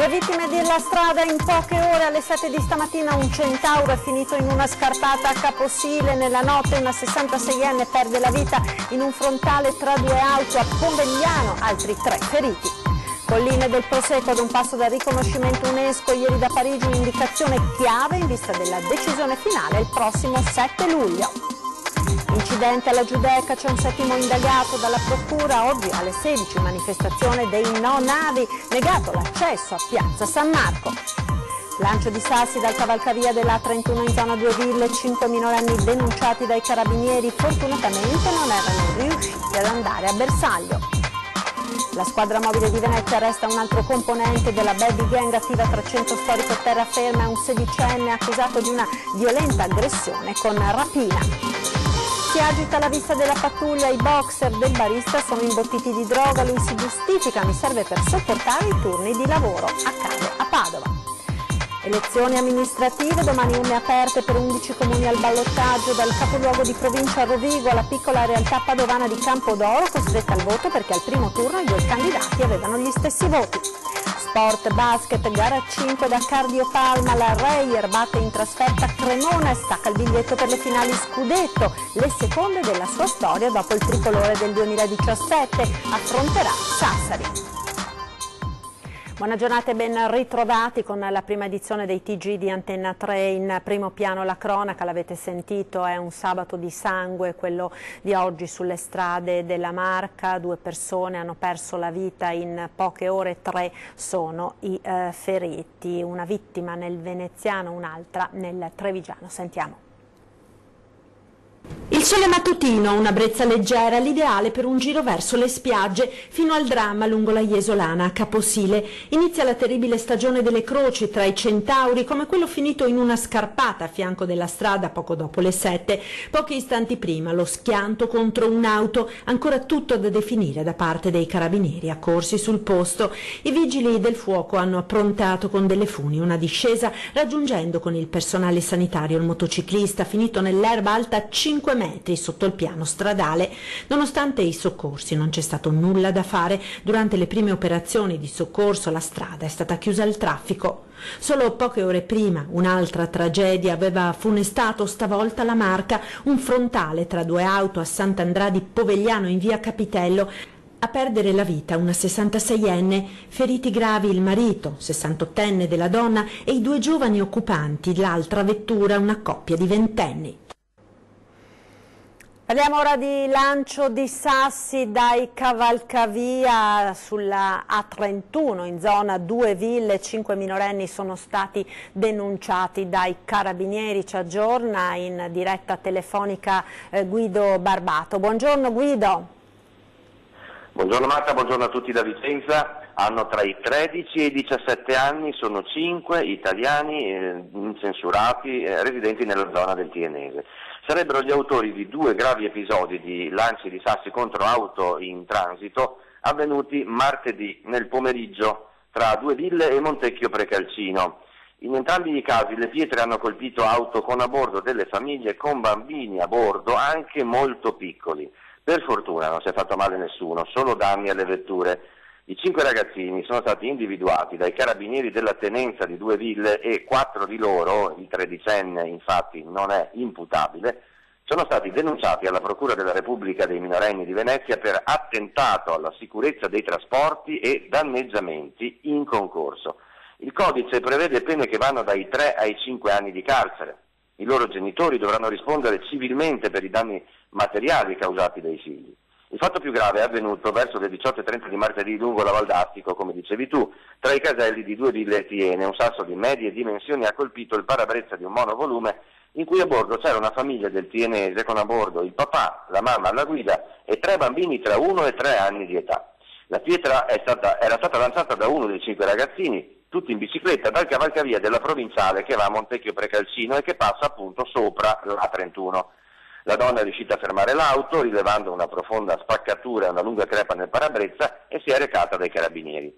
Due vittime della strada in poche ore. Alle 7 di stamattina un centauro è finito in una scarpata a Caposile. Nella notte una 66enne perde la vita in un frontale tra due auto a Povegliano, altri 3 feriti. Colline del Prosecco ad un passo dal riconoscimento UNESCO. Ieri da Parigi un'indicazione chiave in vista della decisione finale il prossimo 7 luglio. Incidente alla Giudecca, c'è un 7° indagato dalla procura. Oggi alle 16 manifestazione dei no navi, negato l'accesso a Piazza San Marco. Lancio di sassi dal cavalcavia della A31 in zona 2 Ville, 5 minorenni denunciati dai carabinieri, fortunatamente non erano riusciti ad andare a bersaglio. La squadra mobile di Venezia arresta un altro componente della baby gang attiva 300 storico terraferma e un 16enne accusato di una violenta aggressione con rapina. Si agita la vista della pattuglia, i boxer del barista sono imbottiti di droga, lui si giustifica, mi serve per sopportare i turni di lavoro, accade a Padova. Elezioni amministrative, domani urne aperte per 11 comuni al ballottaggio, dal capoluogo di provincia a Rovigo alla piccola realtà padovana di Campodoro, costretta al voto perché al primo turno i 2 candidati avevano gli stessi voti. Sport, basket, gara 5 da Cardio Palma, la Reyer batte in trasferta Cremona e stacca il biglietto per le finali scudetto, le seconde della sua storia dopo il tricolore del 2017, affronterà Sassari. Buona giornata e ben ritrovati con la prima edizione dei TG di Antenna 3. In primo piano la cronaca, l'avete sentito, è un sabato di sangue, quello di oggi sulle strade della Marca. 2 persone hanno perso la vita in poche ore, 3 sono i feriti, una vittima nel veneziano, un'altra nel trevigiano. Sentiamo. Il sole mattutino, una brezza leggera, l'ideale per un giro verso le spiagge, fino al dramma lungo la Jesolana a Caposile. Inizia la terribile stagione delle croci tra i centauri, come quello finito in una scarpata a fianco della strada poco dopo le 7. Pochi istanti prima lo schianto contro un'auto, ancora tutto da definire da parte dei carabinieri accorsi sul posto. I vigili del fuoco hanno approntato con delle funi una discesa, raggiungendo con il personale sanitario il motociclista finito nell'erba alta 5 metri sotto il piano stradale. Nonostante i soccorsi non c'è stato nulla da fare. Durante le prime operazioni di soccorso la strada è stata chiusa al traffico. Solo poche ore prima un'altra tragedia aveva funestato stavolta la Marca, un frontale tra 2 auto a Sant'Andrà di Povegliano in via Capitello. A perdere la vita una 66enne, feriti gravi il marito, 68enne della donna, e i 2 giovani occupanti, l'altra vettura una coppia di 20enni. Parliamo ora di lancio di sassi dai cavalcavia sulla A31 in zona 2 Ville, 5 minorenni sono stati denunciati dai carabinieri. Ci aggiorna in diretta telefonica Guido Barbato. Buongiorno Guido. Buongiorno Marta, buongiorno a tutti da Vicenza. Hanno tra i 13 e i 17 anni, sono 5 italiani incensurati residenti nella zona del Tienese. Sarebbero gli autori di 2 gravi episodi di lanci di sassi contro auto in transito avvenuti martedì nel pomeriggio tra 2 Ville e Montecchio Precalcino. In entrambi i casi le pietre hanno colpito auto con a bordo delle famiglie con bambini a bordo, anche molto piccoli. Per fortuna non si è fatto male nessuno, solo danni alle vetture. I 5 ragazzini sono stati individuati dai carabinieri della tenenza di 2 Ville e 4 di loro, il 13enne infatti non è imputabile, sono stati denunciati alla Procura della Repubblica dei minorenni di Venezia per attentato alla sicurezza dei trasporti e danneggiamenti in concorso. Il codice prevede pene che vanno dai 3 ai 5 anni di carcere. I loro genitori dovranno rispondere civilmente per i danni materiali causati dai figli. Il fatto più grave è avvenuto verso le 18:30 di martedì lungo la Val d'Astico, come dicevi tu, tra i caselli di 2 Ville e Tiene. Un sasso di medie dimensioni ha colpito il parabrezza di un monovolume in cui a bordo c'era una famiglia del Tienese con a bordo il papà, la mamma alla guida e 3 bambini tra 1 e 3 anni di età. La pietra era stata lanciata da uno dei 5 ragazzini, tutti in bicicletta, dal cavalcavia della provinciale che va a Montecchio Precalcino e che passa appunto sopra la A31. La donna è riuscita a fermare l'auto, rilevando una profonda spaccatura e una lunga crepa nel parabrezza, e si è recata dai carabinieri.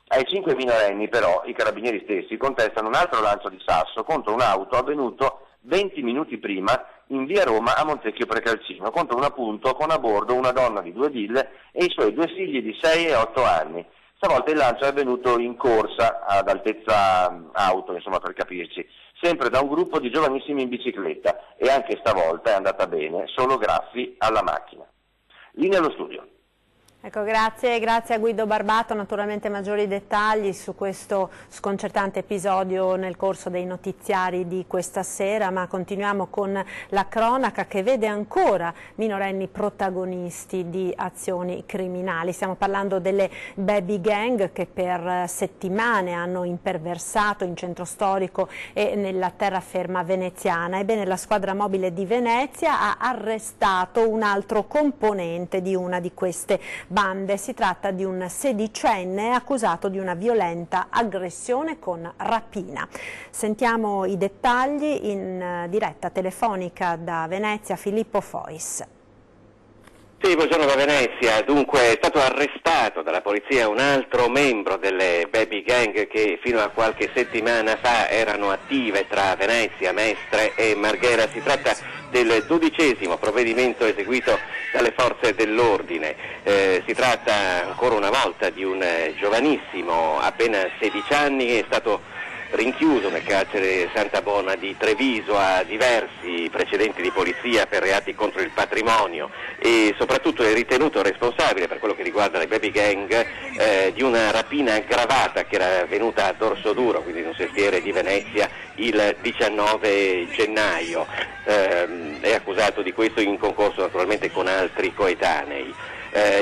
Ai 5 minorenni però i carabinieri stessi contestano un altro lancio di sasso contro un'auto avvenuto 20 minuti prima in via Roma a Montecchio Precalcino, contro un appunto con a bordo una donna di 2 Ville e i suoi 2 figli di 6 e 8 anni. Stavolta il lancio è avvenuto in corsa ad altezza auto, insomma, per capirci, sempre da un gruppo di giovanissimi in bicicletta, e anche stavolta è andata bene, solo graffi alla macchina. Linea allo studio. Ecco, grazie a Guido Barbato. Naturalmente maggiori dettagli su questo sconcertante episodio nel corso dei notiziari di questa sera, ma continuiamo con la cronaca che vede ancora minorenni protagonisti di azioni criminali. Stiamo parlando delle baby gang che per settimane hanno imperversato in centro storico e nella terraferma veneziana. Ebbene, la squadra mobile di Venezia ha arrestato un altro componente di una di queste bande. Si tratta di un sedicenne accusato di una violenta aggressione con rapina. Sentiamo i dettagli in diretta telefonica da Venezia, Filippo Fois. Sì, buongiorno da Venezia. Dunque è stato arrestato dalla polizia un altro membro delle baby gang che fino a qualche settimana fa erano attive tra Venezia, Mestre e Marghera. Si tratta del 12° provvedimento eseguito dalle forze dell'ordine. Si tratta ancora una volta di un giovanissimo, appena 16 anni, che è stato rinchiuso nel carcere Santa Bona di Treviso, ha diversi precedenti di polizia per reati contro il patrimonio e soprattutto è ritenuto responsabile, per quello che riguarda le baby gang, di una rapina aggravata che era avvenuta a Dorsoduro, quindi in un sestiere di Venezia, il 19 gennaio. È accusato di questo in concorso naturalmente con altri coetanei.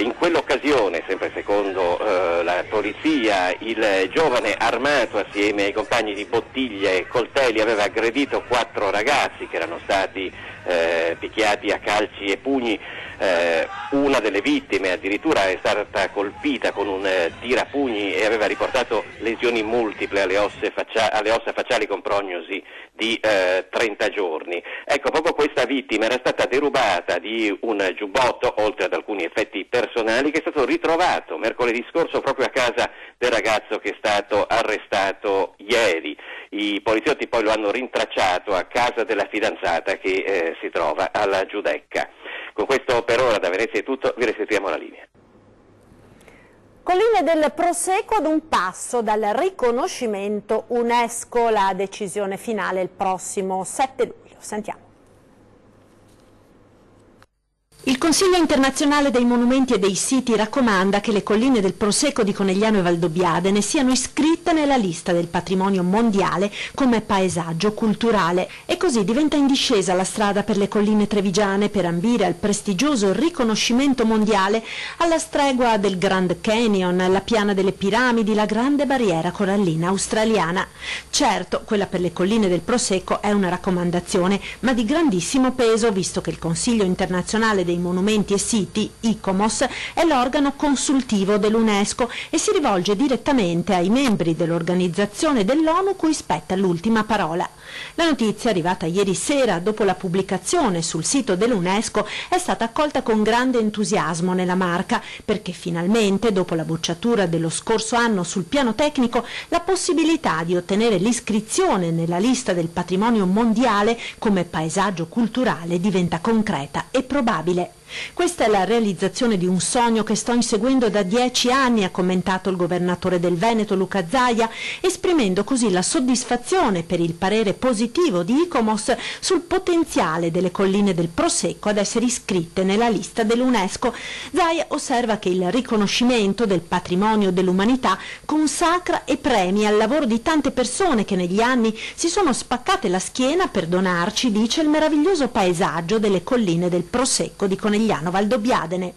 In quell'occasione, sempre secondo la polizia, il giovane armato assieme ai compagni di bottiglie e coltelli aveva aggredito 4 ragazzi che erano stati picchiati a calci e pugni. Una delle vittime addirittura è stata colpita con un tirapugni e aveva riportato lesioni multiple alle ossa facciali con prognosi di 30 giorni. Ecco, proprio questa vittima era stata derubata di un giubbotto, oltre ad alcuni effetti personali, che è stato ritrovato mercoledì scorso proprio a casa del ragazzo che è stato arrestato ieri. I poliziotti poi lo hanno rintracciato a casa della fidanzata che si trova alla Giudecca. Con questo per ora da Venezia è tutto, vi restituiamo la linea. Colline del Prosecco ad un passo dal riconoscimento UNESCO, la decisione finale il prossimo 7 luglio. Sentiamo. Il Consiglio internazionale dei monumenti e dei siti raccomanda che le colline del Prosecco di Conegliano e Valdobbiadene siano iscritte nella lista del patrimonio mondiale come paesaggio culturale e così diventa in discesa la strada per le colline trevigiane per ambire al prestigioso riconoscimento mondiale alla stregua del Grand Canyon, la Piana delle Piramidi, la Grande Barriera Corallina australiana. Certo, quella per le colline del Prosecco è una raccomandazione, ma di grandissimo peso, visto che il Consiglio internazionale dei monumenti e siti, ICOMOS, è l'organo consultivo dell'UNESCO e si rivolge direttamente ai membri dell'organizzazione dell'ONU cui spetta l'ultima parola. La notizia, arrivata ieri sera dopo la pubblicazione sul sito dell'UNESCO, è stata accolta con grande entusiasmo nella Marca, perché finalmente, dopo la bocciatura dello scorso anno sul piano tecnico, la possibilità di ottenere l'iscrizione nella lista del patrimonio mondiale come paesaggio culturale diventa concreta e probabile. Questa è la realizzazione di un sogno che sto inseguendo da 10 anni, ha commentato il governatore del Veneto Luca Zaia, esprimendo così la soddisfazione per il parere positivo di ICOMOS sul potenziale delle colline del Prosecco ad essere iscritte nella lista dell'UNESCO. Zaia osserva che il riconoscimento del patrimonio dell'umanità consacra e premia il lavoro di tante persone che negli anni si sono spaccate la schiena per donarci, dice, il meraviglioso paesaggio delle colline del Prosecco di Conegliano Valdobbiadene.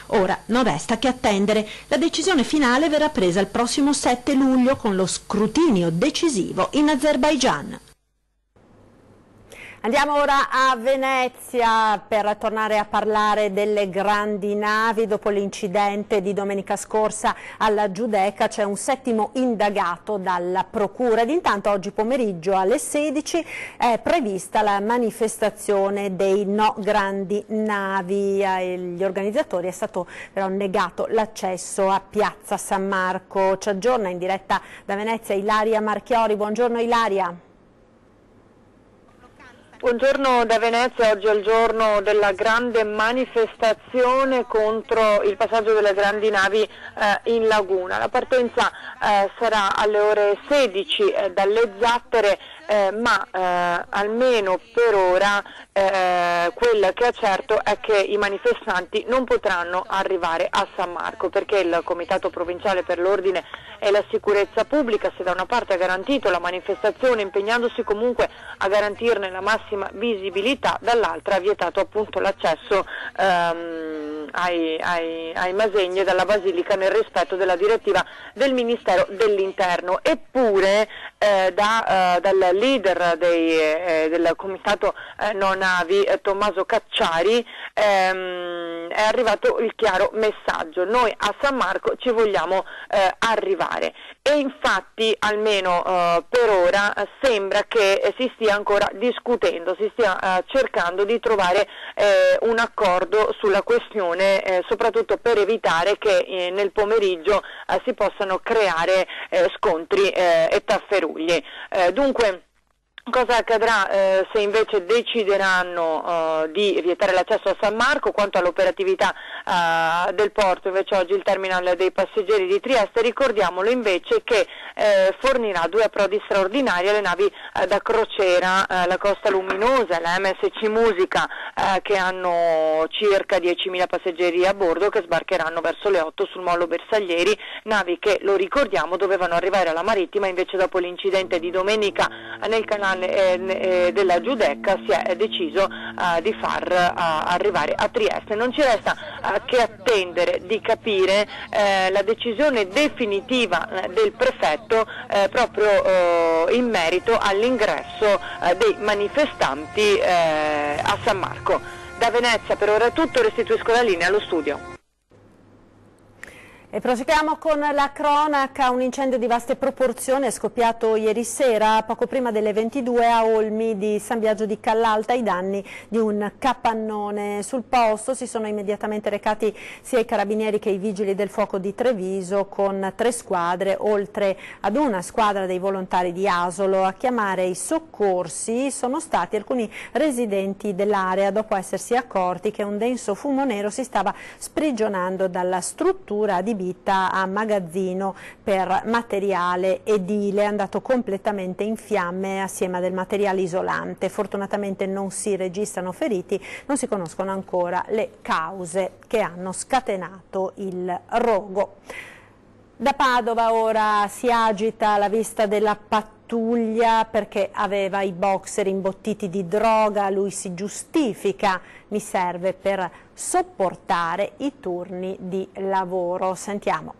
Ora non resta che attendere. La decisione finale verrà presa il prossimo 7 luglio con lo scrutinio decisivo in Azerbaigian. Andiamo ora a Venezia per tornare a parlare delle grandi navi. Dopo l'incidente di domenica scorsa alla Giudecca c'è un 7° indagato dalla procura ed intanto oggi pomeriggio alle 16 è prevista la manifestazione dei no grandi navi. Agli organizzatori è stato però negato l'accesso a Piazza San Marco. Ci aggiorna in diretta da Venezia Ilaria Marchiori. Buongiorno Ilaria. Buongiorno da Venezia, oggi è il giorno della grande manifestazione contro il passaggio delle grandi navi in laguna. La partenza sarà alle ore 16 dalle Zattere, ma almeno per ora quel che è certo è che i manifestanti non potranno arrivare a San Marco, perché il Comitato Provinciale per l'Ordine e la Sicurezza Pubblica, se da una parte ha garantito la manifestazione impegnandosi comunque a garantirne la massima visibilità, dall'altra ha vietato appunto l'accesso ai Masegni dalla Basilica nel rispetto della direttiva del Ministero dell'Interno. Eppure dal leader del Comitato No Navi, Tommaso Cacciari, è arrivato il chiaro messaggio: noi a San Marco ci vogliamo arrivare. E infatti almeno per ora sembra che si stia ancora discutendo, si stia cercando di trovare un accordo sulla questione, soprattutto per evitare che nel pomeriggio si possano creare scontri e tafferugli. Dunque, cosa accadrà se invece decideranno di vietare l'accesso a San Marco? Quanto all'operatività del porto, invece oggi il terminal dei passeggeri di Trieste, ricordiamolo invece che fornirà 2 approdi straordinari alle navi da crociera, la Costa Luminosa e la MSC Musica, che hanno circa 10.000 passeggeri a bordo, che sbarcheranno verso le 8 sul molo Bersaglieri, navi che, lo ricordiamo, dovevano arrivare alla Marittima, invece dopo l'incidente di domenica nel canale della Giudecca si è deciso di far arrivare a Trieste. Non ci resta che attendere di capire la decisione definitiva del prefetto proprio in merito all'ingresso dei manifestanti a San Marco. Da Venezia per ora è tutto, restituisco la linea allo studio. E proseguiamo con la cronaca. Un incendio di vaste proporzioni è scoppiato ieri sera, poco prima delle 22, a Olmi di San Biagio di Callalta, ai danni di un capannone. Sul posto si sono immediatamente recati sia i carabinieri che i vigili del fuoco di Treviso, con 3 squadre, oltre ad una squadra dei volontari di Asolo. A chiamare i soccorsi sono stati alcuni residenti dell'area, dopo essersi accorti che un denso fumo nero si stava sprigionando dalla struttura adibita a magazzino per materiale edile, andato completamente in fiamme assieme a del materiale isolante. Fortunatamente non si registrano feriti, non si conoscono ancora le cause che hanno scatenato il rogo. Da Padova ora si agita la vista della pattuglia perché aveva i boxer imbottiti di droga. Lui si giustifica: mi serve per sopportare i turni di lavoro. Sentiamo.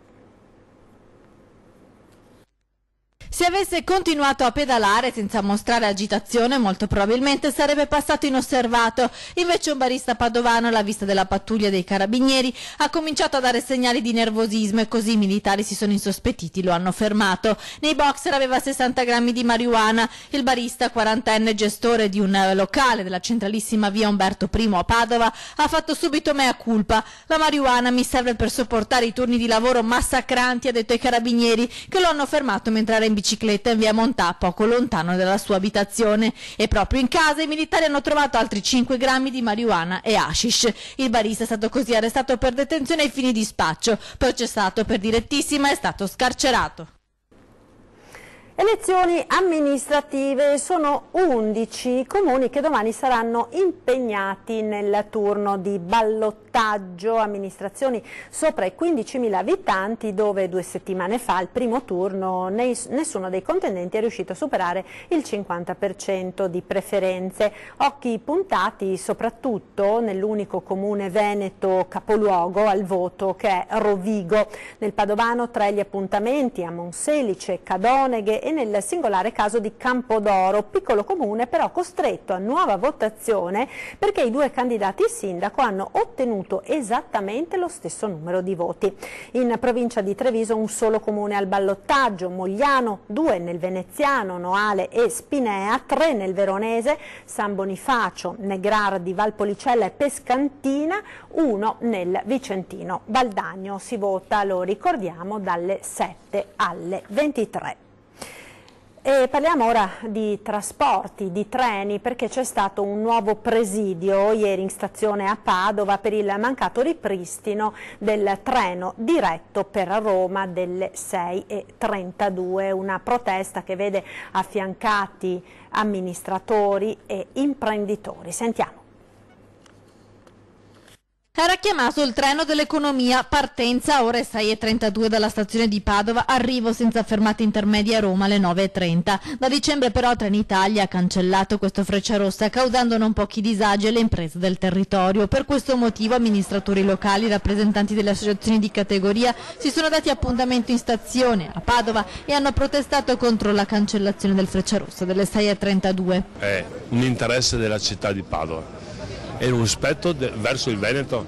Se avesse continuato a pedalare senza mostrare agitazione, molto probabilmente sarebbe passato inosservato. Invece un barista padovano, alla vista della pattuglia dei carabinieri, ha cominciato a dare segnali di nervosismo e così i militari si sono insospettiti, lo hanno fermato. Nei boxer aveva 60 grammi di marijuana. Il barista, 40enne, gestore di un locale della centralissima via Umberto I a Padova, ha fatto subito mea culpa. La marijuana mi serve per sopportare i turni di lavoro massacranti, ha detto ai carabinieri, che lo hanno fermato mentre era in bicicletta in via Montà, poco lontano dalla sua abitazione. E proprio in casa i militari hanno trovato altri 5 grammi di marijuana e hashish. Il barista è stato così arrestato per detenzione ai fini di spaccio, processato per direttissima e è stato scarcerato. Elezioni amministrative, sono 11 i comuni che domani saranno impegnati nel turno di ballottaggio, amministrazioni sopra i 15.000 abitanti, dove 2 settimane fa, al primo turno, nessuno dei contendenti è riuscito a superare il 50% di preferenze. Occhi puntati soprattutto nell'unico comune veneto capoluogo al voto, che è Rovigo. Nel padovano 3 gli appuntamenti a Monselice, Cadoneghe e nel singolare caso di Campodoro, piccolo comune però costretto a nuova votazione perché i 2 candidati sindaco hanno ottenuto esattamente lo stesso numero di voti. In provincia di Treviso un solo comune al ballottaggio, Mogliano, 2 nel veneziano, Noale e Spinea, 3 nel veronese, San Bonifacio, Negrardi, Valpolicella e Pescantina, 1 nel vicentino. Valdagno si vota, lo ricordiamo, dalle 7 alle 23. E parliamo ora di trasporti, di treni, perché c'è stato un nuovo presidio ieri in stazione a Padova per il mancato ripristino del treno diretto per Roma delle 6:32, una protesta che vede affiancati amministratori e imprenditori. Sentiamo. Era chiamato il treno dell'economia, partenza ore 6:32 dalla stazione di Padova, arrivo senza fermate intermedie a Roma alle 9:30. Da dicembre però Trenitalia ha cancellato questo Frecciarossa, causando non pochi disagi alle imprese del territorio. Per questo motivo amministratori locali, rappresentanti delle associazioni di categoria si sono dati appuntamento in stazione a Padova e hanno protestato contro la cancellazione del Frecciarossa delle 6:32. È un interesse della città di Padova e un rispetto verso il Veneto.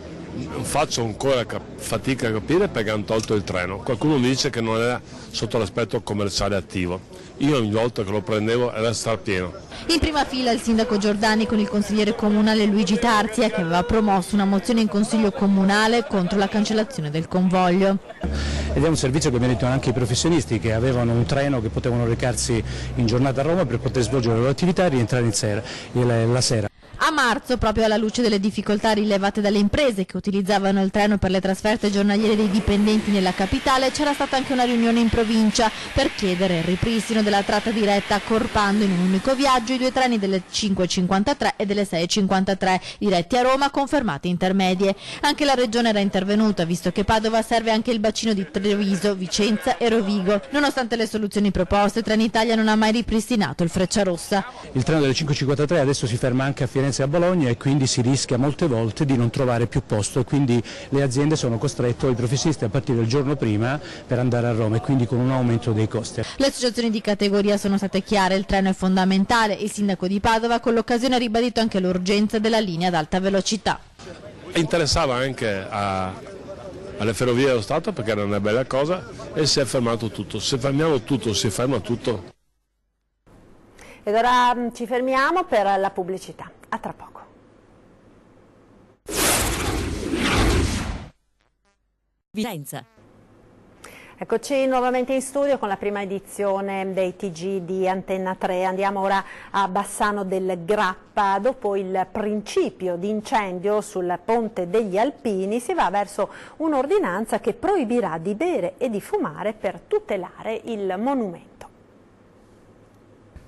Faccio ancora fatica a capire perché hanno tolto il treno. Qualcuno mi dice che non era sotto l'aspetto commerciale attivo. Io ogni volta che lo prendevo era strapieno. In prima fila il sindaco Giordani con il consigliere comunale Luigi Tarzia, che aveva promosso una mozione in consiglio comunale contro la cancellazione del convoglio. Ed è un servizio che meritano anche i professionisti che avevano un treno che potevano recarsi in giornata a Roma per poter svolgere le loro attività e rientrare la sera. A marzo, proprio alla luce delle difficoltà rilevate dalle imprese che utilizzavano il treno per le trasferte giornaliere dei dipendenti nella capitale, c'era stata anche una riunione in provincia per chiedere il ripristino della tratta diretta, accorpando in un unico viaggio i due treni delle 5:53 e delle 6:53 diretti a Roma, confermate intermedie. Anche la regione era intervenuta, visto che Padova serve anche il bacino di Treviso, Vicenza e Rovigo. Nonostante le soluzioni proposte, Trenitalia non ha mai ripristinato il Frecciarossa. Il treno delle 5:53 adesso si ferma anche a Firenze e a Bologna e quindi si rischia molte volte di non trovare più posto e quindi le aziende sono costrette, i professionisti, a partire il giorno prima per andare a Roma e quindi con un aumento dei costi. Le associazioni di categoria sono state chiare, il treno è fondamentale. Il sindaco di Padova con l'occasione ha ribadito anche l'urgenza della linea ad alta velocità. Interessava anche alle Ferrovie dello Stato perché era una bella cosa e si è fermato tutto. Se fermiamo tutto, si ferma tutto. Ed ora ci fermiamo per la pubblicità. A tra poco. Vicenza. Eccoci nuovamente in studio con la prima edizione dei TG di Antenna 3. Andiamo ora a Bassano del Grappa. Dopo il principio di incendio sul Ponte degli Alpini si va verso un'ordinanza che proibirà di bere e di fumare per tutelare il monumento.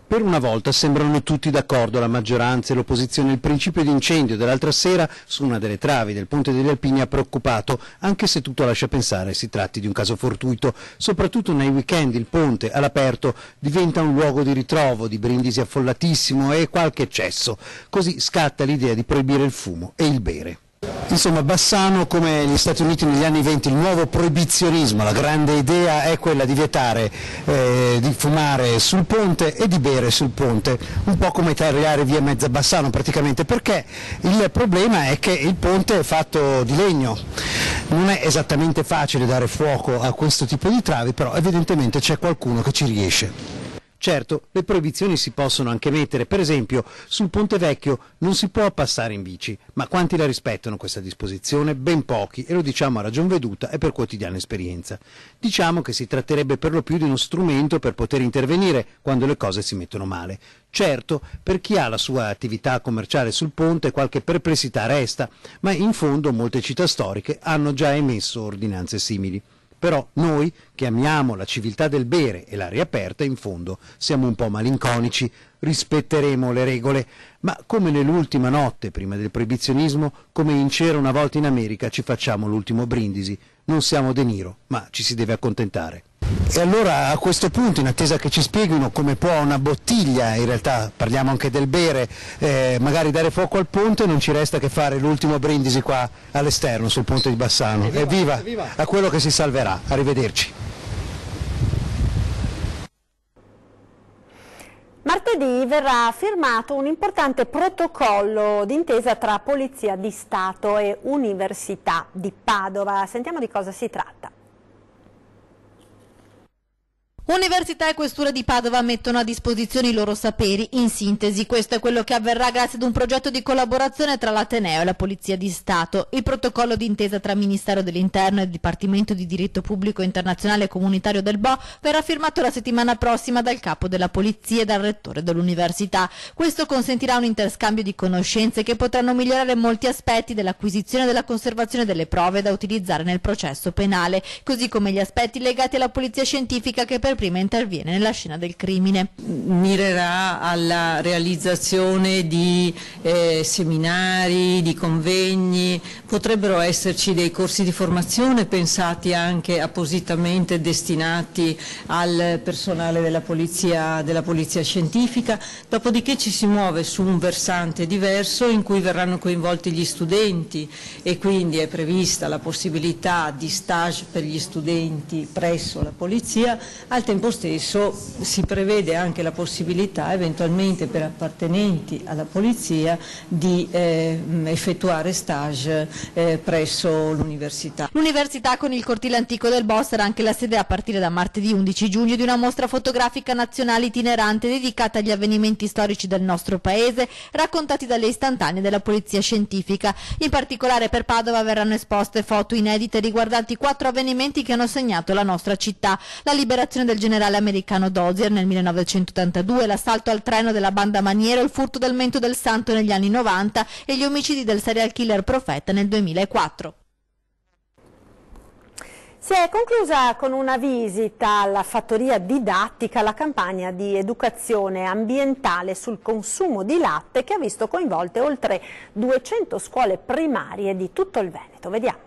Per una volta sembrano tutti d'accordo, la maggioranza e l'opposizione. Il principio di incendio dell'altra sera su una delle travi del Ponte degli Alpini ha preoccupato, anche se tutto lascia pensare si tratti di un caso fortuito. Soprattutto nei weekend il ponte all'aperto diventa un luogo di ritrovo, di brindisi affollatissimo e qualche eccesso. Così scatta l'idea di proibire il fumo e il bere. Insomma, Bassano, come gli Stati Uniti negli anni 20, il nuovo proibizionismo, la grande idea è quella di vietare di fumare sul ponte e di bere sul ponte, un po' come tagliare via mezza Bassano praticamente, perché il problema è che il ponte è fatto di legno, non è esattamente facile dare fuoco a questo tipo di travi, però evidentemente c'è qualcuno che ci riesce. Certo, le proibizioni si possono anche mettere, per esempio sul Ponte Vecchio non si può passare in bici, ma quanti la rispettano questa disposizione? Ben pochi, e lo diciamo a ragion veduta e per quotidiana esperienza. Diciamo che si tratterebbe per lo più di uno strumento per poter intervenire quando le cose si mettono male. Certo, per chi ha la sua attività commerciale sul ponte qualche perplessità resta, ma in fondo molte città storiche hanno già emesso ordinanze simili. Però noi, che amiamo la civiltà del bere e l'aria aperta, in fondo siamo un po' malinconici, rispetteremo le regole, ma come nell'ultima notte prima del proibizionismo, come in C'era una volta in America, ci facciamo l'ultimo brindisi. Non siamo De Niro, ma ci si deve accontentare. E allora a questo punto, in attesa che ci spieghino come può una bottiglia, in realtà parliamo anche del bere, magari dare fuoco al ponte, non ci resta che fare l'ultimo brindisi qua all'esterno sul ponte di Bassano. Evviva a quello che si salverà, arrivederci. Martedì verrà firmato un importante protocollo d'intesa tra Polizia di Stato e Università di Padova. Sentiamo di cosa si tratta. Università e Questura di Padova mettono a disposizione i loro saperi. In sintesi, questo è quello che avverrà grazie ad un progetto di collaborazione tra l'Ateneo e la Polizia di Stato. Il protocollo d'intesa tra Ministero dell'Interno e Dipartimento di Diritto Pubblico Internazionale e Comunitario del BO verrà firmato la settimana prossima dal capo della Polizia e dal rettore dell'Università. Questo consentirà un interscambio di conoscenze che potranno migliorare molti aspetti dell'acquisizione e della conservazione delle prove da utilizzare nel processo penale, così come gli aspetti legati alla polizia scientifica che per prima interviene nella scena del crimine. Mirerà alla realizzazione di seminari, di convegni, potrebbero esserci dei corsi di formazione pensati anche appositamente destinati al personale della polizia scientifica, dopodiché ci si muove su un versante diverso in cui verranno coinvolti gli studenti e quindi è prevista la possibilità di stage per gli studenti presso la polizia. Al tempo stesso si prevede anche la possibilità eventualmente per appartenenti alla polizia di effettuare stage presso l'università. L'università con il cortile antico del BO sarà anche la sede a partire da martedì 11 giugno di una mostra fotografica nazionale itinerante dedicata agli avvenimenti storici del nostro paese raccontati dalle istantanee della polizia scientifica. In particolare per Padova verranno esposte foto inedite riguardanti 4 avvenimenti che hanno segnato la nostra città: la liberazione del generale americano Dozier nel 1982, l'assalto al treno della banda Maniero, il furto del Mento del Santo negli anni 90 e gli omicidi del serial killer Profeta nel 2004. Si è conclusa con una visita alla fattoria didattica la campagna di educazione ambientale sul consumo di latte che ha visto coinvolte oltre 200 scuole primarie di tutto il Veneto. Vediamo.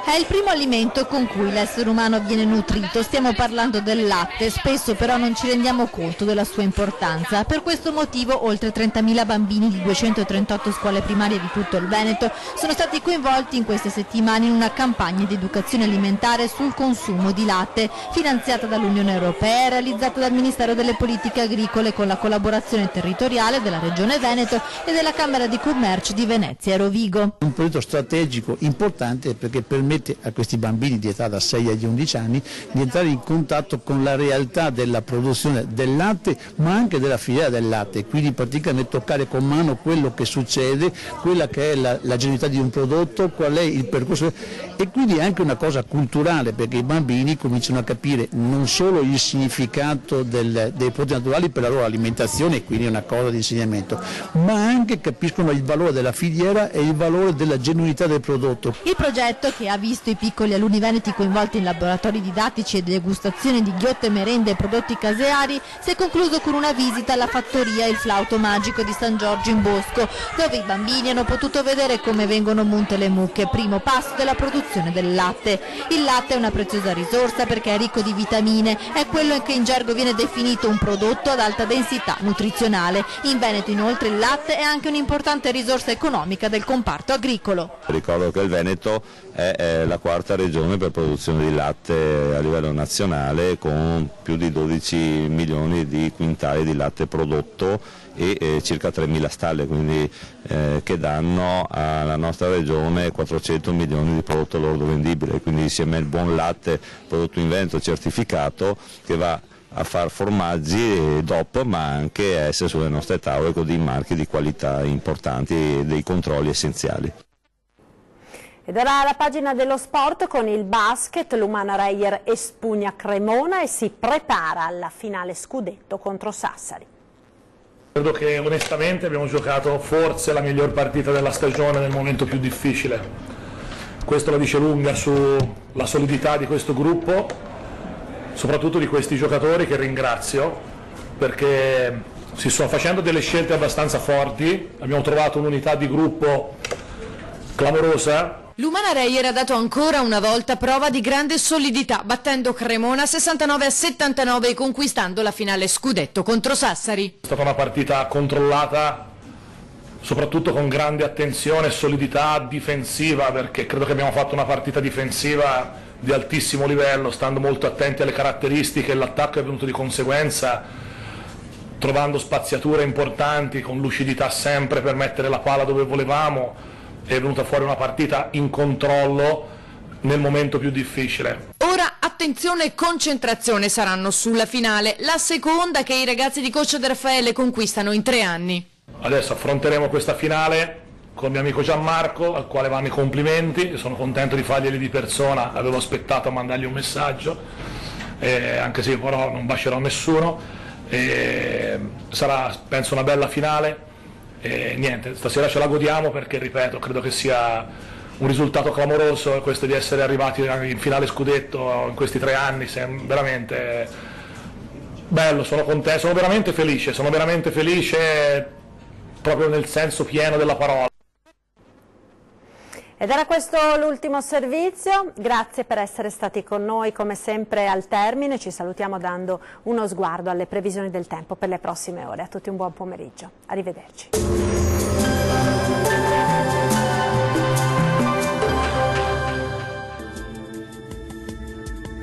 È il primo alimento con cui l'essere umano viene nutrito, stiamo parlando del latte, spesso però non ci rendiamo conto della sua importanza. Per questo motivo oltre 30.000 bambini di 238 scuole primarie di tutto il Veneto sono stati coinvolti in queste settimane in una campagna di educazione alimentare sul consumo di latte, finanziata dall'Unione Europea e realizzata dal Ministero delle Politiche Agricole con la collaborazione territoriale della Regione Veneto e della Camera di Commercio di Venezia e Rovigo. Un progetto strategico importante perché permette a questi bambini di età da 6 agli 11 anni di entrare in contatto con la realtà della produzione del latte ma anche della filiera del latte, quindi praticamente toccare con mano quello che succede, quella che è la genuinità di un prodotto, qual è il percorso, e quindi è anche una cosa culturale perché i bambini cominciano a capire non solo il significato dei prodotti naturali per la loro alimentazione, quindi è una cosa di insegnamento, ma anche capiscono il valore della filiera e il valore della genuinità del prodotto. Il progetto, che ha visto i piccoli alunni veneti coinvolti in laboratori didattici e degustazione di ghiotte, merende e prodotti caseari, si è concluso con una visita alla fattoria Il Flauto Magico di San Giorgio in Bosco, dove i bambini hanno potuto vedere come vengono munte le mucche, primo passo della produzione del latte. Il latte è una preziosa risorsa perché è ricco di vitamine, è quello che in gergo viene definito un prodotto ad alta densità nutrizionale. In Veneto inoltre il latte è anche un'importante risorsa economica del comparto agricolo. Ricordo che il Veneto è la quarta regione per produzione di latte a livello nazionale, con più di 12 milioni di quintali di latte prodotto e circa 3.000 stalle, quindi che danno alla nostra regione 400 milioni di prodotto lordo vendibile, quindi insieme al buon latte prodotto in Veneto certificato che va a far formaggi e DOP, ma anche a essere sulle nostre tavole con dei marchi di qualità importanti e dei controlli essenziali. Ed ora la pagina dello sport con il basket, l'Umana Reyer espugna Cremona e si prepara alla finale scudetto contro Sassari. Credo che onestamente abbiamo giocato forse la miglior partita della stagione nel momento più difficile. Questo la dice lunga sulla solidità di questo gruppo, soprattutto di questi giocatori che ringrazio perché si sono facendo delle scelte abbastanza forti, abbiamo trovato un'unità di gruppo clamorosa. L'Umana Reyer ha dato ancora una volta prova di grande solidità, battendo Cremona 69-79 e conquistando la finale scudetto contro Sassari. È stata una partita controllata, soprattutto con grande attenzione e solidità difensiva, perché credo che abbiamo fatto una partita difensiva di altissimo livello, stando molto attenti alle caratteristiche, e l'attacco è venuto di conseguenza, trovando spaziature importanti, con lucidità sempre per mettere la palla dove volevamo. È venuta fuori una partita in controllo nel momento più difficile. Ora attenzione attenzione e concentrazione saranno sulla finale, la seconda che i ragazzi di coach De Raffaele conquistano in 3 anni. Adesso affronteremo questa finale con il mio amico Gianmarco, al quale vanno i complimenti, sono contento di farglieli di persona, avevo aspettato a mandargli un messaggio, anche se però non bacerò nessuno, sarà penso una bella finale, niente, stasera ce la godiamo perché ripeto, credo che sia un risultato clamoroso questo di essere arrivati in finale scudetto in questi 3 anni, veramente bello, sono contento, sono veramente felice proprio nel senso pieno della parola. Ed era questo l'ultimo servizio, grazie per essere stati con noi come sempre al termine, ci salutiamo dando uno sguardo alle previsioni del tempo per le prossime ore. A tutti un buon pomeriggio, arrivederci.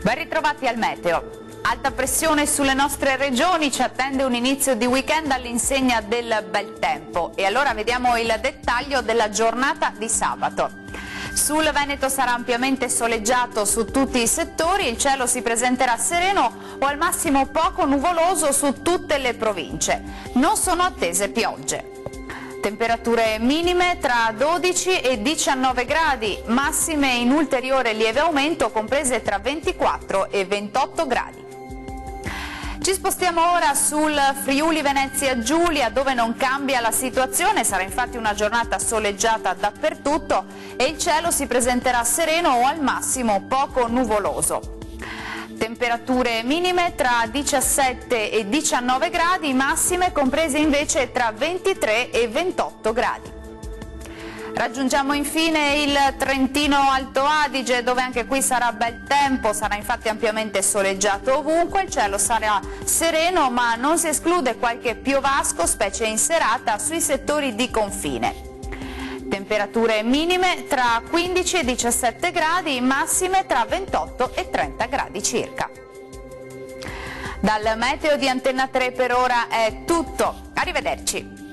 Ben ritrovati al meteo. Alta pressione sulle nostre regioni, ci attende un inizio di weekend all'insegna del bel tempo. E allora vediamo il dettaglio della giornata di sabato. Sul Veneto sarà ampiamente soleggiato su tutti i settori, il cielo si presenterà sereno o al massimo poco nuvoloso su tutte le province. Non sono attese piogge. Temperature minime tra 12 e 19 gradi, massime in ulteriore lieve aumento comprese tra 24 e 28 gradi. Ci spostiamo ora sul Friuli Venezia Giulia, dove non cambia la situazione, sarà infatti una giornata soleggiata dappertutto e il cielo si presenterà sereno o al massimo poco nuvoloso. Temperature minime tra 17 e 19 gradi, massime comprese invece tra 23 e 28 gradi. Raggiungiamo infine il Trentino Alto Adige, dove anche qui sarà bel tempo, sarà infatti ampiamente soleggiato ovunque, il cielo sarà sereno ma non si esclude qualche piovasco, specie in serata, sui settori di confine. Temperature minime tra 15 e 17 gradi, massime tra 28 e 30 gradi circa. Dal meteo di Antenna 3 per ora è tutto, arrivederci.